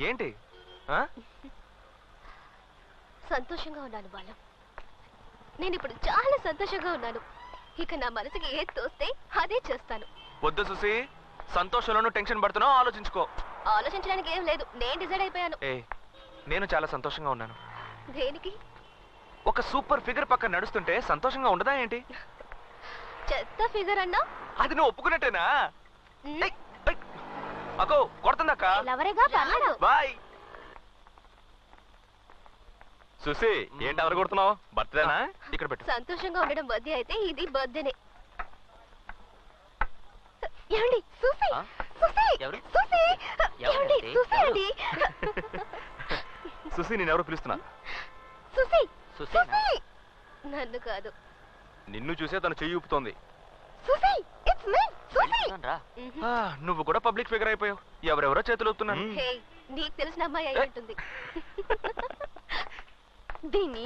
ఏంటి? సంతోషంగా ఉన్నాను బాలు. నేను ఇప్పుడు చాలా సంతోషంగా ఉన్నాను. ఇక నా మనసుకి ఏది తోస్తే అదే చేస్తాను. వద్దు సుసి, సంతోషంలోనూ టెన్షన్ పడుతున్నావు, ఆలోచించుకో. ఆలోచించడానికి ఏం లేదు, నేను డిసైడ్ అయిపోయాను. నేను చాలా సంతోషంగా ఉన్నాను. దేనికి? ఒక సూపర్ ఫిగర్ పక్కన నడుస్తుంటే సంతోషంగా ఉండదా ఏంటి? చెత్త ఫిగర్ అన్నా అది నువ్వు ఒప్పుకున్నట్టేనా? అకో కొడుతుందక్క. బాయ్. సుసి, ఏంటి ఎవరు కొడుతున్నావు? బర్త్డేనా? ఇక్కడ పెట్టు. సంతోషంగా ఉండడం బర్త్డే అయితే ఇది బర్త్డేనే. ఏమండి సుసి, సుసి, సుసి, ఏమండి సుసి అండి. సుసి, నేను ఎవరో పిలుస్తున్నా. సుసి, సుసి. నన్ను కాదు. నిన్ను చూసే తను చెయ్యి ఊపుతోంది. Susi, it's me Susi. నువ్వు కూడా పబ్లిక్ ఫిగర్ అయిపోయావు. ఎవరెవరో చేతులు ఊపుతున్నారు. హే, నీకు తెలిసిన అమ్మాయి అయి ఉంటుంది. దీని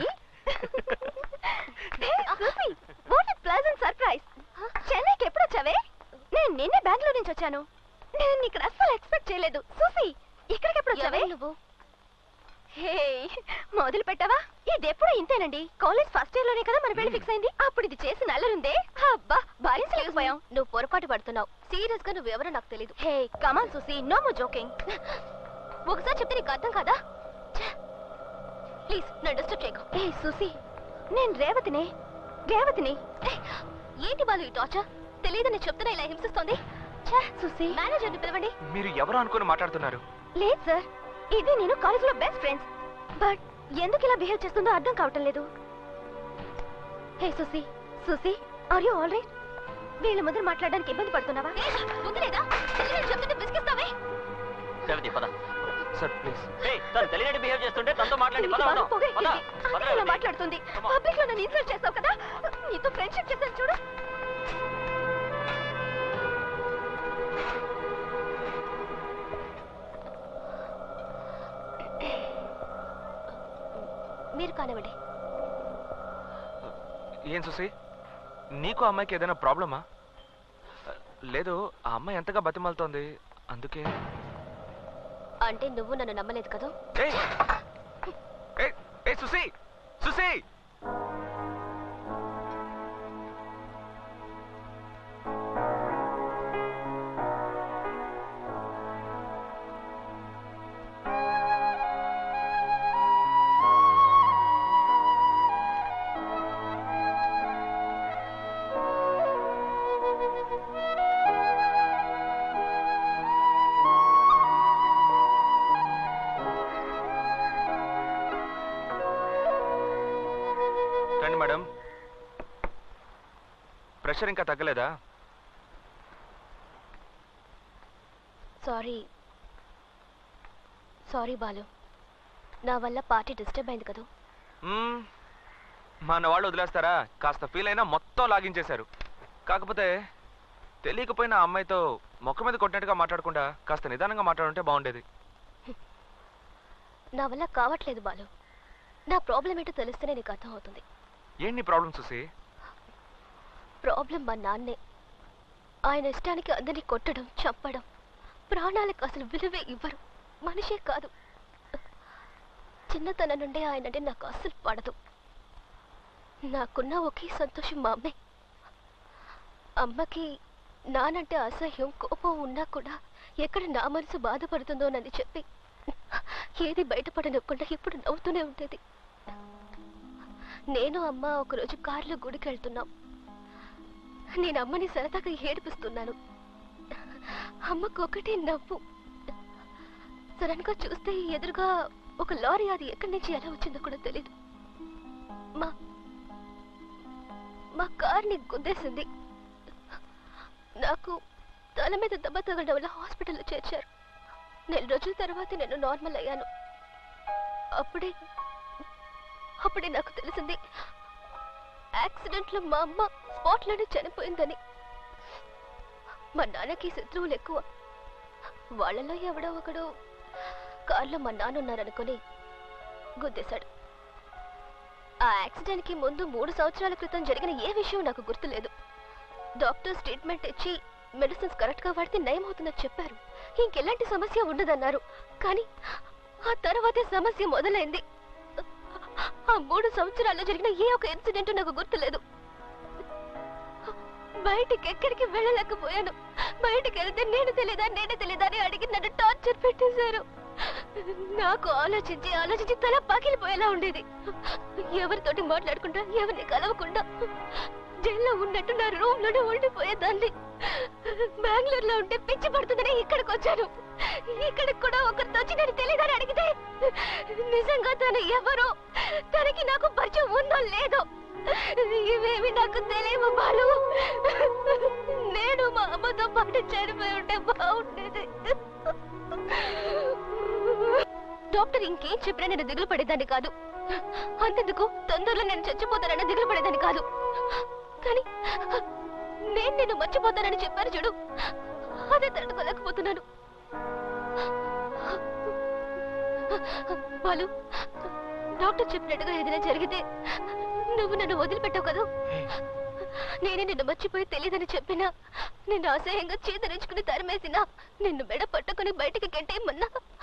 Susi, what a pleasant surprise. చెన్నైకి ఎప్పుడు వచ్చావే? నేను నిన్నే బెంగళూరు నుంచి వచ్చాను. నేను ఇక్కడ అస్సలు ఎక్స్పెక్ట్ చేయలేదు. సుసి, ఇక్కడికి ఎప్పుడు వచ్చావే నువ్వు? హే, మొదలు పెట్టావా? ఇది ఎప్పుడు ఇంతేనండి. కాలేజ్ ఫస్ట్ ఇయర్ లోనే కదా మన పెళ్లి ఫిక్స్ అయింది. అప్పుడు ఇది చేసి నల్లరుందే. అబ్బా, భరించలేకపోయాం. నువ్వు పొరపాటు పడుతున్నావు. సీరియస్ గా నువ్వెవరో నాకు తెలీదు. హే కమాన్ సుసి, నో మోర్ జోకింగ్. ఒకసారి చెప్తే నీకు అర్థం కాదా? ప్లీజ్ నన్ను డిస్టర్బ్ చేయకు. ఏ సుసి, నేను రేవతిని. ఏంటి బాలు ఈ టార్చర్? తెలియదని చెప్తున్నా ఇలా హింసిస్తోంది. సుసి, మేనేజర్ని పిలవండి. మీరు ఎవరు అనుకుని మాట్లాడుతున్నారు? లేదు సార్, ఇది నేను కాలేజ్ లో బెస్ట్ ఫ్రెండ్స్. బట్ ఎందుకు ఇలా బిహేవ్ చేస్తుందో అర్థం కావటం లేదు. Hey Susi, Susi, are you all right? వీళ్ళ ముందర మాట్లాడడానికి ఇబ్బంది పడుతున్నావా? వదిలేదా? తెలియని చెప్తుంటే బిస్కిస్తావే. రేవతి పద. Sir please. తను తెలియని బిహేవ్ చేస్తుంటే తనతో మాట్లాడి మాట్లాడుతుంది. పబ్లిక్ లో నన్ను ఇన్సల్ట్ చేస్తావు కదా. నీతో ఫ్రెండ్షిప్ చేస్తాను చూడు. మీరు కానివ్వండి. ఏం సుసి, నీకు అమ్మాయికి ఏదైనా ప్రాబ్లమా? లేదు, ఆ అమ్మాయి ఎంతగా బతిమాలుతోంది, అందుకే. అంటే నువ్వు నన్ను నమ్మలేదు కదా? సుసి, సుసి. మేడం, ప్రెషర్ ఇంకా తగ్గలేదా? సారీ బాలు, నా వల్ల పార్టీ డిస్టర్బ్ అయింది కదా. మన వాళ్ళు వదిలేస్తారా? కాస్త ఫీల్ అయినా మొత్తం లాగించేశారు. కాకపోతే తెలియకపోయినా అమ్మాయితో మొక్క మీద కొట్టినట్టుగా మాట్లాడకుండా కాస్త నిదానంగా మాట్లాడుంటే బాగుండేది. నా వల్ల కావట్లేదు బాలు. నా ప్రాబ్లం ఏంటో తెలిస్తేనే నీకు అర్థం అవుతుంది. ఏంటి ప్రాబ్లం చూసి? ప్రాబ్లం మా నాన్నే. ఆయన ఇష్టానికి అందరినీ కొట్టడం, చంపడం, ప్రాణాలకు అసలు విలువే ఇవ్వరు. మనిషే కాదు. చిన్నతనం నుండే ఆయనంటే నాకు అస్సలు పడదు. నాకున్న ఒకే సంతోషం మా అమ్మే. అమ్మకి నానంటే అసహ్యం, కోపం ఉన్నా కూడా ఎక్కడ నా మనసు బాధపడుతుందోనని చెప్పి ఏది బయటపడనకుండా ఇప్పుడు నవ్వుతూనే ఉండేది. నేను అమ్మ ఒకరోజు కారులో గుడికి వెళ్తున్నాం. నేను అమ్మని సరదాగా ఏడిపిస్తున్నాను. అమ్మకు ఒకటే నవ్వు. సడన్ గా చూస్తే ఎదురుగా ఒక లారీ, అది ఎక్కడి నుంచి ఎలా వచ్చిందో కూడా తెలీదు. మా కార్ని గుద్దేసింది. నాకు తల మీద దెబ్బ తగలడం వల్ల హాస్పిటల్లో చేర్చారు. 4 రోజుల తర్వాత నేను నార్మల్ అయ్యాను. అప్పుడే నాకు తెలిసింది యాక్సిడెంట్ లో మా అమ్మ స్పాట్ లోనే చనిపోయిందని. మా నాన్నకి శత్రువులు ఎక్కువ. వాళ్ళలో ఎవడో ఒకడు కార్లో మా నాన్న ఉన్నారనుకుని గుద్దేశాడు. ఆ యాక్సిడెంట్ కి ముందు 3 సంవత్సరాల క్రితం జరిగిన ఏ విషయం నాకు గుర్తులేదు. డాక్టర్స్ ట్రీట్మెంట్ ఇచ్చి మెడిసిన్స్ కరెక్ట్ గా వాడితే నయం అవుతుందని చెప్పారు. ఇంకెలాంటి సమస్య ఉండదన్నారు. కానీ ఆ తర్వాతే సమస్య మొదలైంది. ఆ 3 సంవత్సరాల్లో జరిగిన ఏ ఒక ఇన్సిడెంట్ నాకు గుర్తులేదు. బయటికి ఎక్కడికి వెళ్ళలేకపోయాను. బయటికి వెళ్తే నేను తెలీదా అని అడిగి నన్ను టార్చర్ పెట్టేశారు. నాకు ఆలోచించి తల పగిలిపోయేలా ఉండేది. ఎవరితోటి మాట్లాడకుండా, ఎవరిని కలవకుండా జైల్లో ఉన్నట్టు నా రూమ్ లోనే ఉండిపోయేదాన్ని. బెంగళూరులో ఉంటే పిచ్చి పడుతుందని ఇక్కడికి వచ్చాను. ఇక్కడికి కూడా ఒకరితో వచ్చి నేను తెలీదని అడిగితే నిజంగా తను ఎవరో, తనకి నాకు పరిచయం ఉందో లేదో ఇవేమి నాకు తెలియవు బాలు. నేను మా అమ్మతో పాటు చనిపోయి ఉంటే బాగుండేది. డాక్టర్ ఇంకేం చెప్పినా నేను దిగులు పడేదాన్ని కాదు. అంతెందుకు తొందరలో నేను చచ్చిపోతానని దిగులు పడేదాన్ని కాదు. కానీ నేను నిన్ను మర్చిపోతానని చెప్పారు చూడు, అదే తట్టుకోలేకపోతున్నాను. బాలు, డాక్టర్ చెప్పినట్టుగా ఏదైనా జరిగితే నువ్వు నన్ను వదిలిపెట్టావు కదా. నేనే నిన్ను మర్చిపోయి తెలియదని చెప్పినా, నిన్ను అసహ్యంగా చేతరించుకుని తరిమేసినా, నిన్ను మెడ పట్టుకుని బయటికి గెంటేయమన్నా